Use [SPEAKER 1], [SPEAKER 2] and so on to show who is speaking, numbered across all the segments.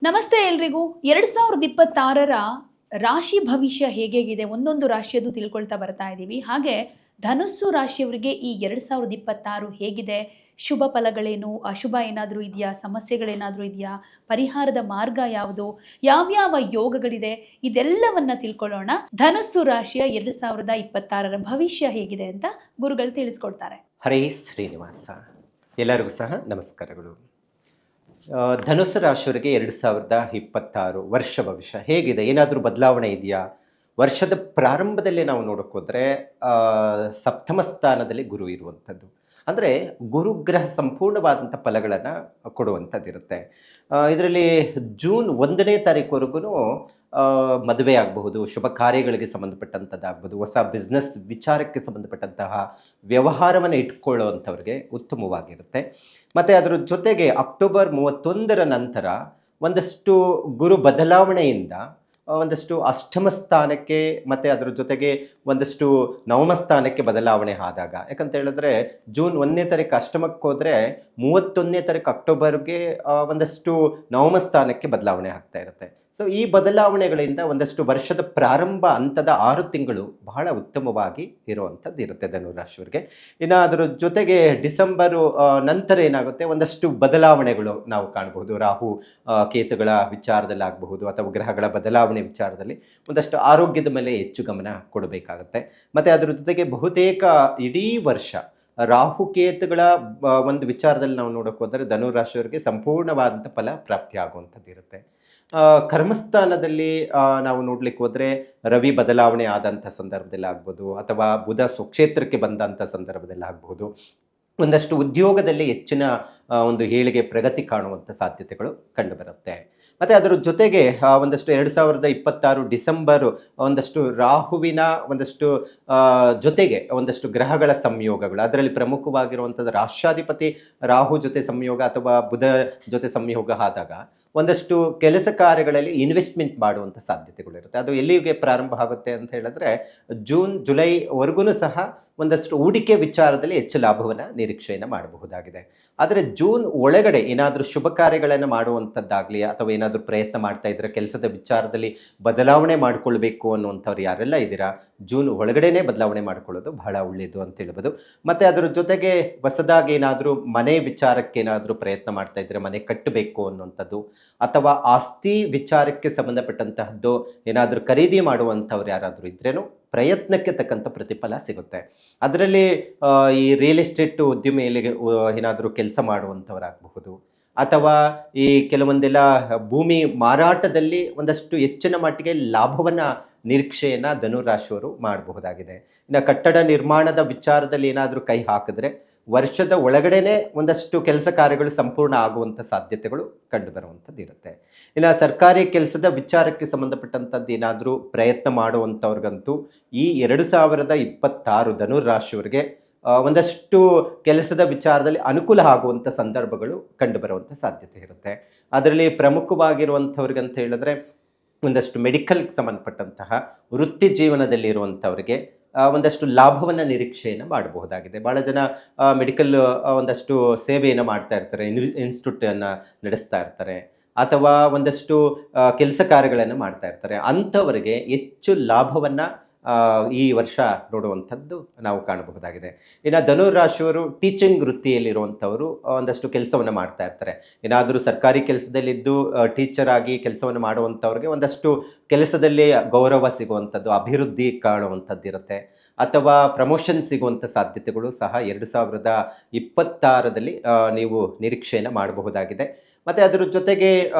[SPEAKER 1] ನಮಸ್ತೆ ಎಲ್ರಿಗೂ. 2026ರ ರಾಶಿ ಭವಿಷ್ಯ ಹೇಗೇಗಿದೆ ಒಂದೊಂದು ರಾಶಿಯದು ತಿಳ್ಕೊಳ್ತಾ ಬರ್ತಾ ಇದ್ದೀವಿ. ಹಾಗೆ ಧನುಸ್ಸು ರಾಶಿಯವರಿಗೆ ಈ 2026 ಹೇಗಿದೆ? ಶುಭ ಫಲಗಳೇನು? ಅಶುಭ ಏನಾದರೂ ಇದೆಯಾ? ಸಮಸ್ಯೆಗಳೇನಾದರೂ ಇದೆಯಾ? ಪರಿಹಾರದ ಮಾರ್ಗ ಯಾವುದು? ಯಾವ್ಯಾವ ಯೋಗಗಳಿದೆ? ಇದೆಲ್ಲವನ್ನ ತಿಳ್ಕೊಳ್ಳೋಣ. ಧನುಸ್ಸು ರಾಶಿಯ 2026ರ ಭವಿಷ್ಯ ಹೇಗಿದೆ ಅಂತ ಗುರುಗಳು ತಿಳಿಸ್ಕೊಡ್ತಾರೆ.
[SPEAKER 2] ಹರೇ ಶ್ರೀನಿವಾಸ. ಎಲ್ಲರಿಗೂ ಸಹ ನಮಸ್ಕಾರಗಳು. ಧನುಸ್ಸು ರಾಶಿಯವರಿಗೆ 2026 ವರ್ಷ ಭವಿಷ್ಯ ಹೇಗಿದೆ? ಏನಾದರೂ ಬದಲಾವಣೆ ಇದೆಯಾ? ವರ್ಷದ ಪ್ರಾರಂಭದಲ್ಲಿ ನಾವು ನೋಡೋಕ್ಕೋದ್ರೆ ಸಪ್ತಮ ಸ್ಥಾನದಲ್ಲಿ ಗುರು ಇರುವಂಥದ್ದು. ಅಂದರೆ ಗುರುಗ್ರಹ ಸಂಪೂರ್ಣವಾದಂಥ ಫಲಗಳನ್ನು ಕೊಡುವಂಥದ್ದಿರುತ್ತೆ. ಇದರಲ್ಲಿ ಜೂನ್ 1ನೇ ತಾರೀಕುವರೆಗೂ ಮದುವೆ ಆಗಬಹುದು, ಶುಭ ಕಾರ್ಯಗಳಿಗೆ ಸಂಬಂಧಪಟ್ಟಂಥದ್ದಾಗ್ಬೋದು, ಹೊಸ ಬಿಸ್ನೆಸ್ ವಿಚಾರಕ್ಕೆ ಸಂಬಂಧಪಟ್ಟಂತಹ ವ್ಯವಹಾರವನ್ನು ಇಟ್ಕೊಳ್ಳುವಂಥವ್ರಿಗೆ ಉತ್ತಮವಾಗಿರುತ್ತೆ. ಮತ್ತು ಅದರ ಜೊತೆಗೆ ಅಕ್ಟೋಬರ್ 31ರ ನಂತರ ಒಂದಷ್ಟು ಗುರು ಬದಲಾವಣೆಯಿಂದ ಒಂದಷ್ಟು ಅಷ್ಟಮ ಸ್ಥಾನಕ್ಕೆ ಮತ್ತು ಅದರ ಜೊತೆಗೆ ಒಂದಷ್ಟು ನವಮ ಸ್ಥಾನಕ್ಕೆ ಬದಲಾವಣೆ ಆದಾಗ, ಯಾಕಂತ ಹೇಳಿದ್ರೆ ಜೂನ್ 1ನೇ ತಾರೀಕು ಅಷ್ಟಮಕ್ಕೆ ಹೋದರೆ 31ನೇ ತಾರೀಕು ಅಕ್ಟೋಬರ್ಗೆ ಒಂದಷ್ಟು ನವಮ ಸ್ಥಾನಕ್ಕೆ ಬದಲಾವಣೆ ಆಗ್ತಾ ಇರುತ್ತೆ. ಸೊ ಈ ಬದಲಾವಣೆಗಳಿಂದ ಒಂದಷ್ಟು ವರ್ಷದ ಪ್ರಾರಂಭ ಹಂತದ 6 ತಿಂಗಳು ಬಹಳ ಉತ್ತಮವಾಗಿ ಇರುವಂಥದ್ದು ಇರುತ್ತೆ ಧನುರಾಶಿಯವರಿಗೆ. ಇನ್ನು ಅದರ ಜೊತೆಗೆ ಡಿಸೆಂಬರು ನಂತರ ಏನಾಗುತ್ತೆ, ಒಂದಷ್ಟು ಬದಲಾವಣೆಗಳು ನಾವು ಕಾಣಬಹುದು. ರಾಹು ಕೇತುಗಳ ವಿಚಾರದಲ್ಲಿ ಆಗಬಹುದು ಅಥವಾ ಗ್ರಹಗಳ ಬದಲಾವಣೆ ವಿಚಾರದಲ್ಲಿ ಒಂದಷ್ಟು ಆರೋಗ್ಯದ ಮೇಲೆ ಹೆಚ್ಚು ಗಮನ ಕೊಡಬೇಕಾಗುತ್ತೆ. ಮತ್ತು ಅದರ ಜೊತೆಗೆ ಬಹುತೇಕ ಇಡೀ ವರ್ಷ ರಾಹುಕೇತುಗಳ ಒಂದು ವಿಚಾರದಲ್ಲಿ ನಾವು ನೋಡೋಕೆ ಹೋದರೆ ಧನುರಾಶಿಯವರಿಗೆ ಸಂಪೂರ್ಣವಾದಂಥ ಫಲ ಪ್ರಾಪ್ತಿ ಆಗುವಂಥದ್ದು ಇರುತ್ತೆ. ಕರ್ಮಸ್ಥಾನದಲ್ಲಿ ನಾವು ನೋಡ್ಲಿಕ್ಕೆ ಹೋದರೆ ರವಿ ಬದಲಾವಣೆ ಆದಂಥ ಸಂದರ್ಭದಲ್ಲಿ ಆಗ್ಬೋದು, ಅಥವಾ ಬುಧ ಸ್ವಕ್ಷೇತ್ರಕ್ಕೆ ಬಂದಂಥ ಸಂದರ್ಭದಲ್ಲಿ ಆಗ್ಬೋದು, ಒಂದಷ್ಟು ಉದ್ಯೋಗದಲ್ಲಿ ಹೆಚ್ಚಿನ ಒಂದು ಏಳಿಗೆ ಪ್ರಗತಿ ಕಾಣುವಂಥ ಸಾಧ್ಯತೆಗಳು ಕಂಡುಬರುತ್ತೆ. ಮತ್ತು ಅದರ ಜೊತೆಗೆ ಒಂದಷ್ಟು 2026 ಡಿಸೆಂಬರು ಒಂದಷ್ಟು ರಾಹುವಿನ ಒಂದಷ್ಟು ಜೊತೆಗೆ ಒಂದಷ್ಟು ಗ್ರಹಗಳ ಸಂಯೋಗಗಳು, ಅದರಲ್ಲಿ ಪ್ರಮುಖವಾಗಿರುವಂಥದ್ದು ರಾಷ್ಟ್ರಾಧಿಪತಿ ರಾಹು ಜೊತೆ ಸಂಯೋಗ ಅಥವಾ ಬುಧ ಜೊತೆ ಸಂಯೋಗ ಆದಾಗ ಒಂದಷ್ಟು ಕೆಲಸ ಕಾರ್ಯಗಳಲ್ಲಿ ಇನ್ವೆಸ್ಟ್ಮೆಂಟ್ ಮಾಡುವಂಥ ಸಾಧ್ಯತೆಗಳಿರುತ್ತೆ. ಅದು ಎಲ್ಲಿಗೆ ಪ್ರಾರಂಭ ಆಗುತ್ತೆ ಅಂತ ಹೇಳಿದ್ರೆ ಜೂನ್ ಜುಲೈವರೆಗೂ ಸಹ ಒಂದಷ್ಟು ಹೂಡಿಕೆ ವಿಚಾರದಲ್ಲಿ ಹೆಚ್ಚು ಲಾಭವನ್ನು ನಿರೀಕ್ಷೆಯನ್ನು ಮಾಡಬಹುದಾಗಿದೆ. ಆದರೆ ಜೂನ್ ಒಳಗಡೆ ಏನಾದರೂ ಶುಭ ಕಾರ್ಯಗಳನ್ನು ಮಾಡುವಂಥದ್ದಾಗಲಿ ಅಥವಾ ಏನಾದರೂ ಪ್ರಯತ್ನ ಮಾಡ್ತಾ ಇದ್ದರೆ ಕೆಲಸದ ವಿಚಾರದಲ್ಲಿ ಬದಲಾವಣೆ ಮಾಡಿಕೊಳ್ಬೇಕು ಅನ್ನುವಂಥವ್ರು ಯಾರೆಲ್ಲ ಇದ್ದೀರಾ, ಜೂನ್ ಒಳಗಡೆನೇ ಬದಲಾವಣೆ ಮಾಡಿಕೊಳ್ಳೋದು ಬಹಳ ಒಳ್ಳೆಯದು ಅಂತ ಹೇಳ್ಬೋದು. ಮತ್ತು ಅದರ ಜೊತೆಗೆ ಹೊಸದಾಗಿ ಏನಾದರೂ ಮನೆ ವಿಚಾರಕ್ಕೆ ಏನಾದರೂ ಪ್ರಯತ್ನ ಮಾಡ್ತಾ ಇದ್ದರೆ, ಮನೆ ಕಟ್ಟಬೇಕು ಅನ್ನುವಂಥದ್ದು ಅಥವಾ ಆಸ್ತಿ ವಿಚಾರಕ್ಕೆ ಸಂಬಂಧಪಟ್ಟಂತಹದ್ದು ಏನಾದರೂ ಖರೀದಿ ಮಾಡುವಂಥವ್ರು ಯಾರಾದರೂ ಇದ್ರೇನು ಪ್ರಯತ್ನಕ್ಕೆ ತಕ್ಕಂಥ ಪ್ರತಿಫಲ ಸಿಗುತ್ತೆ. ಅದರಲ್ಲಿ ಈ ರಿಯಲ್ ಎಸ್ಟೇಟ್ ಉದ್ಯಮಿಯಲ್ಲಿ ಏನಾದರೂ ಕೆಲಸ ಮಾಡುವಂಥವರಾಗಬಹುದು, ಅಥವಾ ಈ ಕೆಲವೊಂದೆಲ್ಲ ಭೂಮಿ ಮಾರಾಟದಲ್ಲಿ ಒಂದಷ್ಟು ಹೆಚ್ಚಿನ ಮಟ್ಟಿಗೆ ಲಾಭವನ್ನು ನಿರೀಕ್ಷೆಯನ್ನು ಧನುರಾಶಿಯವರು ಮಾಡಬಹುದಾಗಿದೆ. ಇನ್ನು ಕಟ್ಟಡ ನಿರ್ಮಾಣದ ವಿಚಾರದಲ್ಲಿ ಏನಾದರೂ ಕೈ ಹಾಕಿದ್ರೆ ವರ್ಷದ ಒಳಗಡೆನೆ ಒಂದಷ್ಟು ಕೆಲಸ ಕಾರ್ಯಗಳು ಸಂಪೂರ್ಣ ಆಗುವಂಥ ಸಾಧ್ಯತೆಗಳು ಕಂಡುಬರುವಂಥದ್ದು ಇರುತ್ತೆ. ಇನ್ನು ಸರ್ಕಾರಿ ಕೆಲಸದ ವಿಚಾರಕ್ಕೆ ಸಂಬಂಧಪಟ್ಟಂಥದ್ದು ಏನಾದರೂ ಪ್ರಯತ್ನ ಮಾಡುವಂಥವ್ರಿಗಂತೂ ಈ 2026 ಧನುರಾಶಿಯವರಿಗೆ ಒಂದಷ್ಟು ಕೆಲಸದ ವಿಚಾರದಲ್ಲಿ ಅನುಕೂಲ ಆಗುವಂಥ ಸಂದರ್ಭಗಳು ಕಂಡುಬರುವಂಥ ಸಾಧ್ಯತೆ ಇರುತ್ತೆ. ಅದರಲ್ಲಿ ಪ್ರಮುಖವಾಗಿರುವಂಥವ್ರಿಗಂತ ಹೇಳಿದ್ರೆ ಒಂದಷ್ಟು ಮೆಡಿಕಲ್ಗೆ ಸಂಬಂಧಪಟ್ಟಂತಹ ವೃತ್ತಿ ಜೀವನದಲ್ಲಿರುವಂಥವ್ರಿಗೆ ಒಂದಷ್ಟು ಲಾಭವನ್ನು ನಿರೀಕ್ಷೆಯನ್ನು ಮಾಡಬಹುದಾಗಿದೆ. ಭಾಳ ಜನ ಮೆಡಿಕಲ್ ಒಂದಷ್ಟು ಸೇವೆಯನ್ನು ಮಾಡ್ತಾ ಇರ್ತಾರೆ, ಇನ್ಸ್ಟಿಟ್ಯೂಟನ್ನು ನಡೆಸ್ತಾ ಇರ್ತಾರೆ, ಅಥವಾ ಒಂದಷ್ಟು ಕೆಲಸ ಕಾರ್ಯಗಳನ್ನು ಮಾಡ್ತಾ ಇರ್ತಾರೆ. ಅಂಥವರಿಗೆ ಹೆಚ್ಚು ಲಾಭವನ್ನು ಈ ವರ್ಷ ನೋಡುವಂಥದ್ದು ನಾವು ಕಾಣಬಹುದಾಗಿದೆ. ಇನ್ನು ಧನುರಾಶಿಯವರು ಟೀಚಿಂಗ್ ವೃತ್ತಿಯಲ್ಲಿರುವಂಥವರು ಒಂದಷ್ಟು ಕೆಲಸವನ್ನು ಮಾಡ್ತಾ ಇರ್ತಾರೆ. ಏನಾದರೂ ಸರ್ಕಾರಿ ಕೆಲಸದಲ್ಲಿದ್ದು ಟೀಚರ್ ಆಗಿ ಕೆಲಸವನ್ನು ಮಾಡುವಂಥವ್ರಿಗೆ ಒಂದಷ್ಟು ಕೆಲಸದಲ್ಲಿ ಗೌರವ ಸಿಗುವಂಥದ್ದು, ಅಭಿವೃದ್ಧಿ ಕಾಣುವಂಥದ್ದು ಇರುತ್ತೆ, ಅಥವಾ ಪ್ರಮೋಷನ್ ಸಿಗುವಂಥ ಸಾಧ್ಯತೆಗಳು ಸಹ 2026ರಲ್ಲಿ ನೀವು ನಿರೀಕ್ಷೆಯನ್ನು ಮಾಡಬಹುದಾಗಿದೆ. ಮತ್ತು ಅದರ ಜೊತೆಗೆ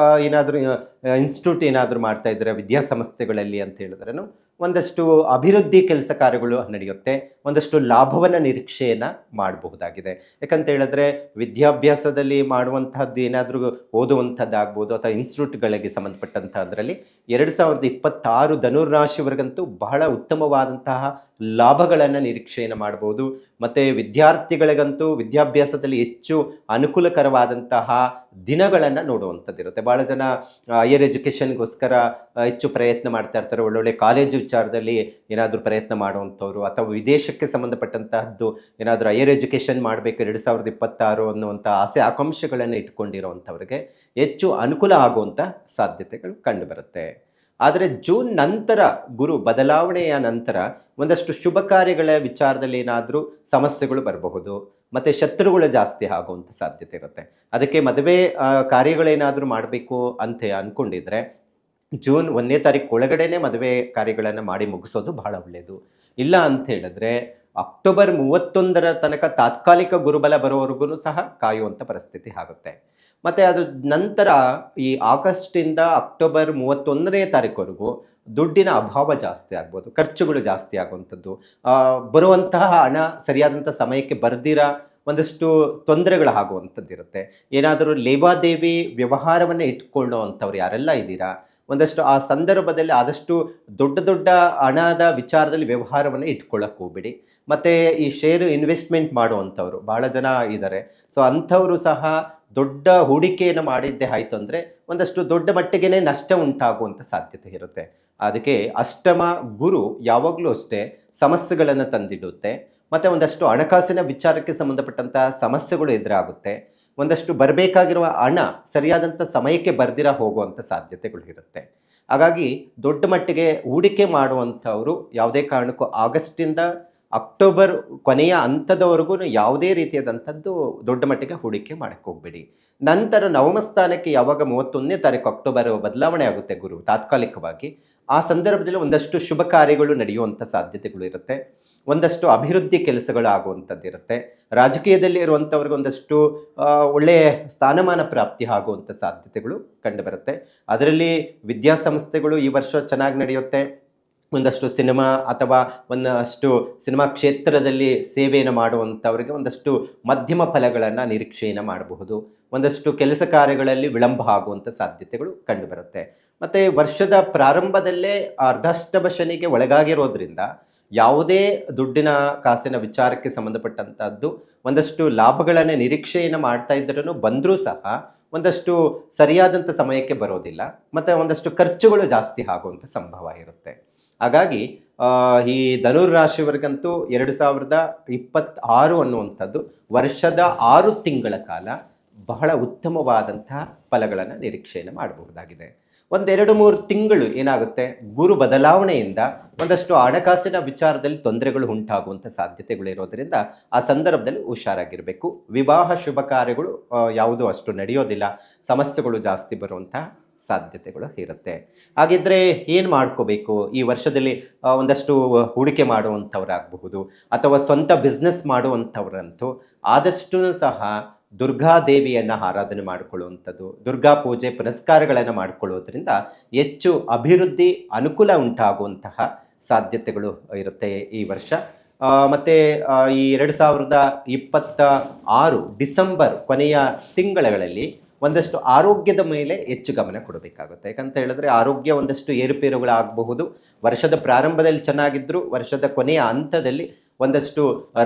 [SPEAKER 2] ಏನಾದರೂ ಇನ್ಸ್ಟಿಟ್ಯೂಟ್ ಏನಾದರೂ ಮಾಡ್ತಾ ಇದ್ದರೆ ವಿದ್ಯಾಸಂಸ್ಥೆಗಳಲ್ಲಿ ಅಂತ ಹೇಳಿದ್ರೂ ಒಂದಷ್ಟು ಅಭಿವೃದ್ಧಿ ಕೆಲಸ ಕಾರ್ಯಗಳು ನಡೆಯುತ್ತೆ, ಒಂದಷ್ಟು ಲಾಭವನ್ನು ನಿರೀಕ್ಷೆಯನ್ನು ಮಾಡಬಹುದಾಗಿದೆ. ಯಾಕಂತ ಹೇಳಿದ್ರೆ ವಿದ್ಯಾಭ್ಯಾಸದಲ್ಲಿ ಮಾಡುವಂತಹದ್ದು ಏನಾದರೂ ಓದುವಂಥದ್ದಾಗ್ಬೋದು ಅಥವಾ ಇನ್ಸ್ಟಿಟ್ಯೂಟ್ಗಳಿಗೆ ಸಂಬಂಧಪಟ್ಟಂಥದ್ರಲ್ಲಿ 2026 ಧನುರಾಶಿವರೆಗಂತೂ ಬಹಳ ಉತ್ತಮವಾದಂತಹ ಲಾಭಗಳನ್ನು ನಿರೀಕ್ಷೆಯನ್ನು ಮಾಡ್ಬೋದು. ಮತ್ತು ವಿದ್ಯಾರ್ಥಿಗಳಿಗಂತೂ ವಿದ್ಯಾಭ್ಯಾಸದಲ್ಲಿ ಹೆಚ್ಚು ಅನುಕೂಲಕರವಾದಂತಹ ದಿನಗಳನ್ನು ನೋಡುವಂಥದ್ದಿರುತ್ತೆ. ಭಾಳ ಜನ ಹೈಯರ್ ಎಜುಕೇಷನ್ಗೋಸ್ಕರ ಹೆಚ್ಚು ಪ್ರಯತ್ನ ಮಾಡ್ತಾ ಇರ್ತಾರೆ, ಒಳ್ಳೊಳ್ಳೆ ಕಾಲೇಜು ವಿಚಾರದಲ್ಲಿ ಏನಾದರೂ ಪ್ರಯತ್ನ ಮಾಡುವಂಥವ್ರು ಅಥವಾ ವಿದೇಶಕ್ಕೆ ಸಂಬಂಧಪಟ್ಟಂತಹದ್ದು ಏನಾದರೂ ಹೈಯರ್ ಎಜುಕೇಷನ್ ಮಾಡಬೇಕು 2026 ಅನ್ನುವಂಥ ಆಸೆ ಆಕಾಂಕ್ಷೆಗಳನ್ನು ಇಟ್ಕೊಂಡಿರೋವಂಥವ್ರಿಗೆ ಹೆಚ್ಚು ಅನುಕೂಲ ಆಗುವಂಥ ಸಾಧ್ಯತೆಗಳು ಕಂಡುಬರುತ್ತೆ. ಆದರೆ ಜೂನ್ ನಂತರ ಗುರು ಬದಲಾವಣೆಯ ನಂತರ ಒಂದಷ್ಟು ಶುಭ ಕಾರ್ಯಗಳ ವಿಚಾರದಲ್ಲಿ ಏನಾದರೂ ಸಮಸ್ಯೆಗಳು ಬರಬಹುದು, ಮತ್ತು ಶತ್ರುಗಳು ಜಾಸ್ತಿ ಆಗುವಂಥ ಸಾಧ್ಯತೆ ಇರುತ್ತೆ. ಅದಕ್ಕೆ ಮದುವೆ ಕಾರ್ಯಗಳೇನಾದರೂ ಮಾಡಬೇಕು ಅಂತ ಅಂದ್ಕೊಂಡಿದ್ರೆ ಜೂನ್ 1ನೇ ತಾರೀಕು ಒಳಗಡೆನೆ ಮದುವೆ ಕಾರ್ಯಗಳನ್ನು ಮಾಡಿ ಮುಗಿಸೋದು ಬಹಳ ಒಳ್ಳೆಯದು. ಇಲ್ಲ ಅಂತ ಹೇಳಿದ್ರೆ ಅಕ್ಟೋಬರ್ 31ರ ತನಕ ತಾತ್ಕಾಲಿಕ ಗುರುಬಲ ಬರೋವರೆಗೂ ಸಹ ಕಾಯುವಂಥ ಪರಿಸ್ಥಿತಿ ಆಗುತ್ತೆ. ಮತ್ತು ಅದು ನಂತರ ಈ ಆಗಸ್ಟಿಂದ ಅಕ್ಟೋಬರ್ 31ನೇ ತಾರೀಕುವರೆಗೂ ದುಡ್ಡಿನ ಅಭಾವ ಜಾಸ್ತಿ ಆಗ್ಬೋದು, ಖರ್ಚುಗಳು ಜಾಸ್ತಿ ಆಗುವಂಥದ್ದು, ಬರುವಂತಹ ಹಣ ಸರಿಯಾದಂಥ ಸಮಯಕ್ಕೆ ಬರ್ದಿರ ಒಂದಷ್ಟು ತೊಂದರೆಗಳಾಗುವಂಥದ್ದು ಇರುತ್ತೆ. ಏನಾದರೂ ಲೇವಾದೇವಿ ವ್ಯವಹಾರವನ್ನು ಇಟ್ಕೊಳ್ಳೋ ಅಂಥವ್ರು ಯಾರೆಲ್ಲ ಇದ್ದೀರಾ, ಒಂದಷ್ಟು ಆ ಸಂದರ್ಭದಲ್ಲಿ ಆದಷ್ಟು ದೊಡ್ಡ ದೊಡ್ಡ ಹಣದ ವಿಚಾರದಲ್ಲಿ ವ್ಯವಹಾರವನ್ನು ಇಟ್ಕೊಳ್ಳೋಕೆ ಹೋಗ್ಬೇಡಿ. ಮತ್ತು ಈ ಷೇರು ಇನ್ವೆಸ್ಟ್ಮೆಂಟ್ ಮಾಡುವಂಥವ್ರು ಭಾಳ ಜನ ಇದ್ದಾರೆ. ಸೊ ಅಂಥವರು ಸಹ ದೊಡ್ಡ ಹೂಡಿಕೆಯನ್ನು ಮಾಡಿದ್ದೇ ಆಯಿತು ಅಂದರೆ ಒಂದಷ್ಟು ದೊಡ್ಡ ಮಟ್ಟಿಗೆ ನಷ್ಟ ಉಂಟಾಗುವಂಥ ಸಾಧ್ಯತೆ ಇರುತ್ತೆ. ಅದಕ್ಕೆ ಅಷ್ಟಮ ಗುರು ಯಾವಾಗಲೂ ಅಷ್ಟೇ ಸಮಸ್ಯೆಗಳನ್ನು ತಂದಿಡುತ್ತೆ. ಮತ್ತು ಒಂದಷ್ಟು ಹಣಕಾಸಿನ ವಿಚಾರಕ್ಕೆ ಸಂಬಂಧಪಟ್ಟಂಥ ಸಮಸ್ಯೆಗಳು ಎದುರಾಗುತ್ತೆ. ಒಂದಷ್ಟು ಬರಬೇಕಾಗಿರುವ ಹಣ ಸರಿಯಾದಂಥ ಸಮಯಕ್ಕೆ ಬರ್ದಿರ ಹೋಗುವಂಥ ಸಾಧ್ಯತೆಗಳು ಇರುತ್ತೆ. ಹಾಗಾಗಿ ದೊಡ್ಡ ಮಟ್ಟಿಗೆ ಹೂಡಿಕೆ ಮಾಡುವಂಥವರು ಯಾವುದೇ ಕಾರಣಕ್ಕೂ ಆಗಸ್ಟಿಂದ ಅಕ್ಟೋಬರ್ ಕೊನೆಯ ಹಂತದವರೆಗೂ ಯಾವುದೇ ರೀತಿಯಾದಂಥದ್ದು ದೊಡ್ಡ ಮಟ್ಟಿಗೆ ಹೂಡಿಕೆ ಮಾಡೋಕ್ಕೆ ಹೋಗಬೇಡಿ. ನಂತರ ನವಮ ಸ್ಥಾನಕ್ಕೆ ಯಾವಾಗ 31ನೇ ತಾರೀಕು ಅಕ್ಟೋಬರ್ ಬದಲಾವಣೆ ಆಗುತ್ತೆ ಗುರು ತಾತ್ಕಾಲಿಕವಾಗಿ, ಆ ಸಂದರ್ಭದಲ್ಲಿ ಒಂದಷ್ಟು ಶುಭ ಕಾರ್ಯಗಳು ನಡೆಯುವಂಥ ಸಾಧ್ಯತೆಗಳು ಇರುತ್ತೆ. ಒಂದಷ್ಟು ಅಭಿವೃದ್ಧಿ ಕೆಲಸಗಳು ಆಗುವಂಥದ್ದು ಇರುತ್ತೆ. ರಾಜಕೀಯದಲ್ಲಿ ಇರುವಂಥವ್ರಿಗೆ ಒಂದಷ್ಟು ಒಳ್ಳೆಯ ಸ್ಥಾನಮಾನ ಪ್ರಾಪ್ತಿ ಆಗುವಂಥ ಸಾಧ್ಯತೆಗಳು ಕಂಡುಬರುತ್ತೆ. ಅದರಲ್ಲಿ ವಿದ್ಯಾಸಂಸ್ಥೆಗಳು ಈ ವರ್ಷ ಚೆನ್ನಾಗಿ ನಡೆಯುತ್ತೆ. ಒಂದಷ್ಟು ಸಿನಿಮಾ ಅಥವಾ ಒಂದಷ್ಟು ಸಿನಿಮಾ ಕ್ಷೇತ್ರದಲ್ಲಿ ಸೇವೆಯನ್ನು ಮಾಡುವಂಥವ್ರಿಗೆ ಒಂದಷ್ಟು ಮಧ್ಯಮ ಫಲಗಳನ್ನು ನಿರೀಕ್ಷೆಯನ್ನು ಮಾಡಬಹುದು. ಒಂದಷ್ಟು ಕೆಲಸ ಕಾರ್ಯಗಳಲ್ಲಿ ವಿಳಂಬ ಆಗುವಂಥ ಸಾಧ್ಯತೆಗಳು ಕಂಡುಬರುತ್ತೆ. ಮತ್ತು ವರ್ಷದ ಪ್ರಾರಂಭದಲ್ಲೇ ಅರ್ಧಾಷ್ಟಮ ಶನಿಗೆ ಒಳಗಾಗಿರೋದ್ರಿಂದ ಯಾವುದೇ ದುಡ್ಡಿನ ಕಾಸಿನ ವಿಚಾರಕ್ಕೆ ಸಂಬಂಧಪಟ್ಟಂಥದ್ದು ಒಂದಷ್ಟು ಲಾಭಗಳನ್ನು ನಿರೀಕ್ಷೆಯನ್ನು ಮಾಡ್ತಾ ಇದ್ರೂ ಬಂದರೂ ಸಹ ಒಂದಷ್ಟು ಸರಿಯಾದಂಥ ಸಮಯಕ್ಕೆ ಬರೋದಿಲ್ಲ, ಮತ್ತು ಒಂದಷ್ಟು ಖರ್ಚುಗಳು ಜಾಸ್ತಿ ಆಗುವಂಥ ಸಂಭವ ಇರುತ್ತೆ. ಹಾಗಾಗಿ ಈ ಧನುರ್ ರಾಶಿಯವರಿಗಂತೂ 2026 ಅನ್ನುವಂಥದ್ದು ವರ್ಷದ 6 ತಿಂಗಳ ಕಾಲ ಬಹಳ ಉತ್ತಮವಾದಂತಹ ಫಲಗಳನ್ನು ನಿರೀಕ್ಷೆಯನ್ನು ಮಾಡಬಹುದಾಗಿದೆ. 1-2-3 ತಿಂಗಳು ಏನಾಗುತ್ತೆ, ಗುರು ಬದಲಾವಣೆಯಿಂದ ಒಂದಷ್ಟು ಹಣಕಾಸಿನ ವಿಚಾರದಲ್ಲಿ ತೊಂದರೆಗಳು ಉಂಟಾಗುವಂಥ ಸಾಧ್ಯತೆಗಳು ಇರೋದರಿಂದ ಆ ಸಂದರ್ಭದಲ್ಲಿ ಹುಷಾರಾಗಿರಬೇಕು. ವಿವಾಹ ಶುಭ ಕಾರ್ಯಗಳು ಯಾವುದೂ ಅಷ್ಟು ನಡೆಯೋದಿಲ್ಲ, ಸಮಸ್ಯೆಗಳು ಜಾಸ್ತಿ ಬರುವಂಥ ಸಾಧ್ಯತೆಗಳು ಇರುತ್ತೆ. ಹಾಗಿದ್ರೆ ಏನು ಮಾಡ್ಕೋಬೇಕು ಈ ವರ್ಷದಲ್ಲಿ? ಒಂದಷ್ಟು ಹೂಡಿಕೆ ಮಾಡುವಂಥವ್ರಾಗಬಹುದು ಅಥವಾ ಸ್ವಂತ ಬಿಸ್ನೆಸ್ ಮಾಡುವಂಥವ್ರಂತೂ ಆದಷ್ಟು ಸಹ ದುರ್ಗಾದೇವಿಯನ್ನು ಆರಾಧನೆ ಮಾಡಿಕೊಳ್ಳುವಂಥದ್ದು, ದುರ್ಗಾ ಪೂಜೆ ಪುನಸ್ಕಾರಗಳನ್ನು ಮಾಡಿಕೊಳ್ಳೋದ್ರಿಂದ ಹೆಚ್ಚು ಅಭಿವೃದ್ಧಿ ಅನುಕೂಲ ಉಂಟಾಗುವಂತಹ ಸಾಧ್ಯತೆಗಳು ಇರುತ್ತೆ ಈ ವರ್ಷ. ಮತ್ತು ಈ 2026 ಡಿಸೆಂಬರ್ ಕೊನೆಯ ತಿಂಗಳಲ್ಲಿ ಒಂದಷ್ಟು ಆರೋಗ್ಯದ ಮೇಲೆ ಹೆಚ್ಚು ಗಮನ ಕೊಡಬೇಕಾಗುತ್ತೆ. ಯಾಕಂತ ಹೇಳಿದ್ರೆ ಆರೋಗ್ಯ ಒಂದಷ್ಟು ಏರುಪೇರುಗಳಾಗಬಹುದು. ವರ್ಷದ ಪ್ರಾರಂಭದಲ್ಲಿ ಚೆನ್ನಾಗಿದ್ದರೂ ವರ್ಷದ ಕೊನೆಯ ಹಂತದಲ್ಲಿ ಒಂದಷ್ಟು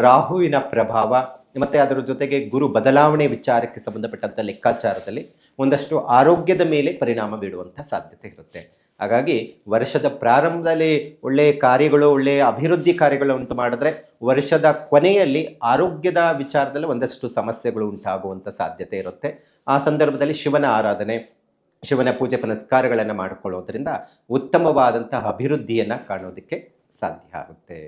[SPEAKER 2] ರಾಹುವಿನ ಪ್ರಭಾವ ಮತ್ತು ಅದರ ಜೊತೆಗೆ ಗುರು ಬದಲಾವಣೆ ವಿಚಾರಕ್ಕೆ ಸಂಬಂಧಪಟ್ಟಂಥ ಲೆಕ್ಕಾಚಾರದಲ್ಲಿ ಒಂದಷ್ಟು ಆರೋಗ್ಯದ ಮೇಲೆ ಪರಿಣಾಮ ಬೀಳುವಂಥ ಸಾಧ್ಯತೆ ಇರುತ್ತೆ. ಹಾಗಾಗಿ ವರ್ಷದ ಪ್ರಾರಂಭದಲ್ಲಿ ಒಳ್ಳೆಯ ಕಾರ್ಯಗಳು, ಒಳ್ಳೆಯ ಅಭಿವೃದ್ಧಿ ಕಾರ್ಯಗಳು ಉಂಟು ಮಾಡಿದ್ರೆ ವರ್ಷದ ಕೊನೆಯಲ್ಲಿ ಆರೋಗ್ಯದ ವಿಚಾರದಲ್ಲಿ ಒಂದಷ್ಟು ಸಮಸ್ಯೆಗಳು ಉಂಟಾಗುವಂಥ ಸಾಧ್ಯತೆ ಇರುತ್ತೆ. ಆ ಸಂದರ್ಭದಲ್ಲಿ ಶಿವನ ಆರಾಧನೆ, ಶಿವನ ಪೂಜೆ ಪುನಸ್ಕಾರಗಳನ್ನು ಮಾಡಿಕೊಳ್ಳೋದ್ರಿಂದ ಉತ್ತಮವಾದಂತಹ ಅಭಿವೃದ್ಧಿಯನ್ನು ಕಾಣೋದಕ್ಕೆ ಸಾಧ್ಯ ಆಗುತ್ತೆ.